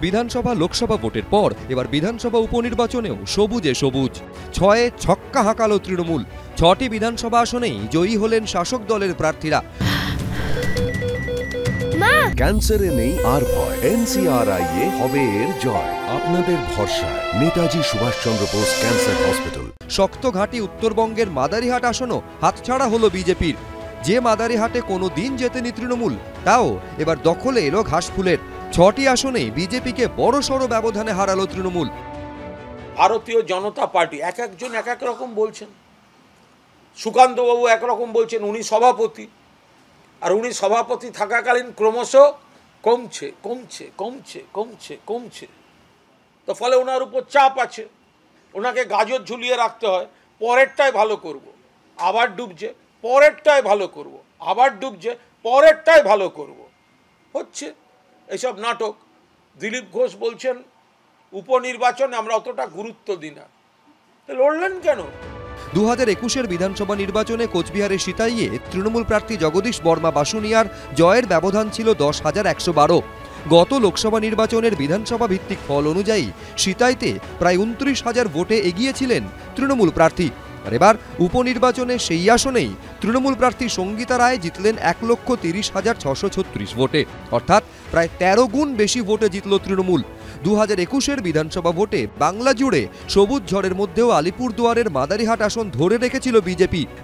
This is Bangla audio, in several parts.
বিধানসভা লোকসভা ভোটের পর এবার বিধানসভা উপনির্বাচনেও সবুজে সবুজ। 6-এ ছক্কা হাঁকালো তৃণমূল। 6টি বিধানসভা আসনেই জয়ী হলেন শাসক দলের প্রার্থীরা। ক্যান্সারে নেই আর ভয়, NCRI-এ হবে এর জয়। আপনাদের ভরসা নেতাজি সুভাষচন্দ্র বোস ক্যান্সার হসপিটাল। শক্ত ঘাঁটি উত্তরবঙ্গের মাদারিহাট আসনও হাতছাড়া হলো বিজেপির। যে মাদারিহাটে কোনো দিন জেতেনি তৃণমূল, তাও এবার দখলে এলো ঘাসফুলের। 6টি আসনে বিজেপিকে বড়সড় ব্যবধানে হারালো তৃণমূল। ভারতীয় জনতা পার্টি একজন এক এক রকম বলছেন। সুকান্তবাবু একরকম বলছেন, উনি সভাপতি, আর উনি সভাপতি থাকাকালীন ক্রমশ কমছে কমছে কমছে কমছে কমছে। তো ফলে ওনার উপর চাপ আছে, ওনাকে গাজর ঝুলিয়ে রাখতে হয়। পরেরটাই ভালো করব, আবার ডুবছে, পরেরটাই ভালো করব, আবার ডুবছে, পরেরটাই ভালো করব। হচ্ছে এইসব নাটক। দিলীপ ঘোষ বলছেন উপনির্বাচনে আমরা অতটা গুরুত্ব দিই না। লড়লেন কেন? 2021-এর বিধানসভা নির্বাচনে কোচবিহারের সিতাইয়ে তৃণমূল প্রার্থী জগদীশ বর্মা বাসুনিয়ার জয়ের ব্যবধান ছিল 10,112। গত লোকসভা নির্বাচনের বিধানসভা ভিত্তিক ফল অনুযায়ী সিতাইতে প্রায় 29,000 ভোটে এগিয়েছিলেন তৃণমূল প্রার্থী। আর এবার উপনির্বাচনে সেই আসনেই তৃণমূল প্রার্থী সঙ্গীতা রায় জিতলেন 1,30,636 ভোটে, অর্থাৎ প্রায় 13 গুণ বেশি ভোটে জিতল তৃণমূল। 2021-এর বিধানসভা ভোটে বাংলা জুড়ে সবুজ ঝড়ের মধ্যেও আলিপুরদুয়ারের মাদারিহাট আসন ধরে রেখেছিল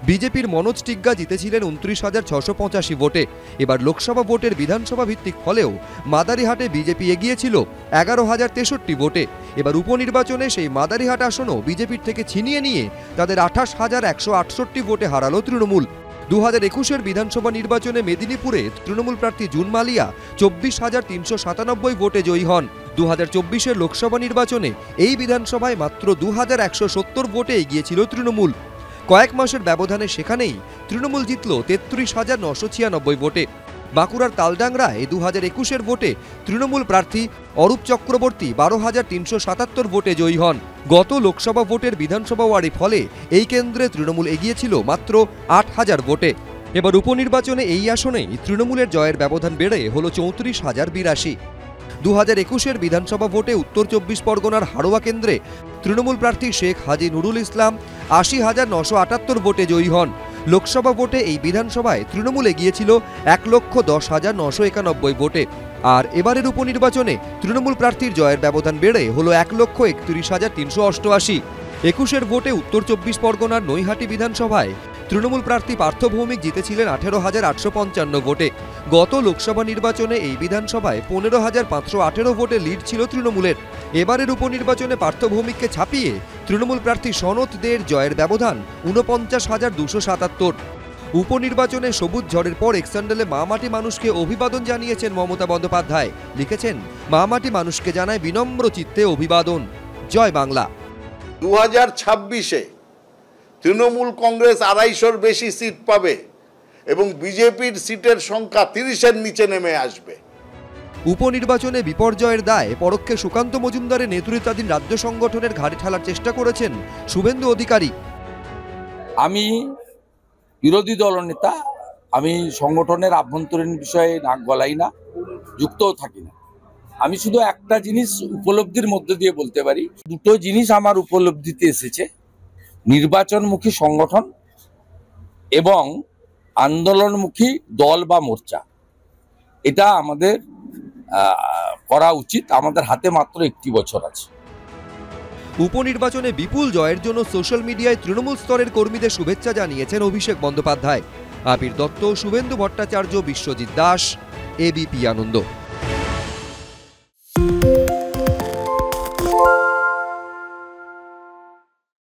বিজেপির মনোজ টিগ্গা জিতেছিলেন 29,685 ভোটে। এবার লোকসভা ভোটের বিধানসভা ভিত্তিক ফলেও মাদারিহাটে বিজেপি এগিয়েছিল 11,063 ভোটে। এবার উপনির্বাচনে সেই মাদারিহাট আসনও বিজেপির থেকে ছিনিয়ে নিয়ে তাদের 28,168 ভোটে হারালো তৃণমূল। 2021-এর বিধানসভা নির্বাচনে মেদিনীপুরে তৃণমূল প্রার্থী জুন মালিয়া 24,397 ভোটে জয়ী হন। 2024-এর লোকসভা নির্বাচনে এই বিধানসভায় মাত্র 2,170 ভোটে এগিয়েছিল তৃণমূল। কয়েক মাসের ব্যবধানে সেখানেই তৃণমূল জিতল 33,996 ভোটে। বাঁকুড়ার তালডাংরায় 2021-এর ভোটে তৃণমূল প্রার্থী অরূপ চক্রবর্তী 12,377 ভোটে জয়ী হন। গত লোকসভা ভোটের বিধানসভা ওয়ার্ডে ফলে এই কেন্দ্রে তৃণমূল এগিয়েছিল মাত্র 8,000 ভোটে। এবার উপনির্বাচনে এই আসনেই তৃণমূলের জয়ের ব্যবধান বেড়ে হল 34,082। 2021-এর বিধানসভা ভোটে উত্তর 24 পরগনার হাড়োয়া কেন্দ্রে তৃণমূল প্রার্থী শেখ হাজি নুরুল ইসলাম 80,978 ভোটে জয়ী হন। লোকসভা ভোটে এই বিধানসভায় তৃণমূল এগিয়েছিল 1,10,991 ভোটে। আর এবারের উপনির্বাচনে তৃণমূল প্রার্থীর জয়ের ব্যবধান বেড়ে হল 1,31,388। 21-এর ভোটে উত্তর 24 পরগনার নৈহাটি বিধানসভায় তৃণমূল প্রার্থী পার্থ ভৌমিক জিতেছিলেন 18,855 ভোটে। গত লোকসভা নির্বাচনে এই বিধানসভায় 15,518 ভোটে লিড ছিল তৃণমূলের। এবারের উপনির্বাচনে পার্থ ভৌমিককে ছাপিয়ে তৃণমূল প্রার্থী সনত দের জয়ের ব্যবধান 49,277। উপনির্বাচনে সবুজ ঝড়ের পর এক্সান্ডেলে মামাটি মানুষকে অভিবাদন জানিয়েছেন মমতা বন্দ্যোপাধ্যায়। লিখেছেন, মামাটি মানুষকে জানায় বিনম্র চিত্তে অভিবাদন। জয় বাংলা। 2026-এ তৃণমূল কংগ্রেস 250-র বেশি সিট পাবে এবং বিজেপির সিটের সংখ্যা 30-এর নিচে নেমে আসবে। উপনির্বাচনে বিপর্যয়ের দায় পরোক্ষে সুকান্ত মজুমদারের নেতৃত্বাধীন রাজ্য সংগঠনের ঘাড়ে ঠেলার চেষ্টা করেছেন শুভেন্দু অধিকারী। আমি বিরোধী দলনেতা, আমি সংগঠনের আভ্যন্তরীণ বিষয়ে নাক গলাই না, যুক্তও থাকি না। আমি শুধু একটা জিনিস উপলব্ধির মধ্যে দিয়ে বলতে পারি, দুটো জিনিস আমার উপলব্ধিতে এসেছে: নির্বাচনমুখী সংগঠন এবং আন্দোলনমুখী দল বা মোর্চা। এটা আমাদের করা উচিত। আমাদের হাতে মাত্র 1 বছর আছে। উপনির্বাচনে বিপুল জয়ের জন্য সোশ্যাল মিডিয়ায় তৃণমূল স্তরের কর্মীদের শুভেচ্ছা জানিয়েছেন অভিষেক বন্দ্যোপাধ্যায়, আবির দত্ত, শুভেন্দু ভট্টাচার্য, বিশ্বজিৎ দাস, এবিপি আনন্দ।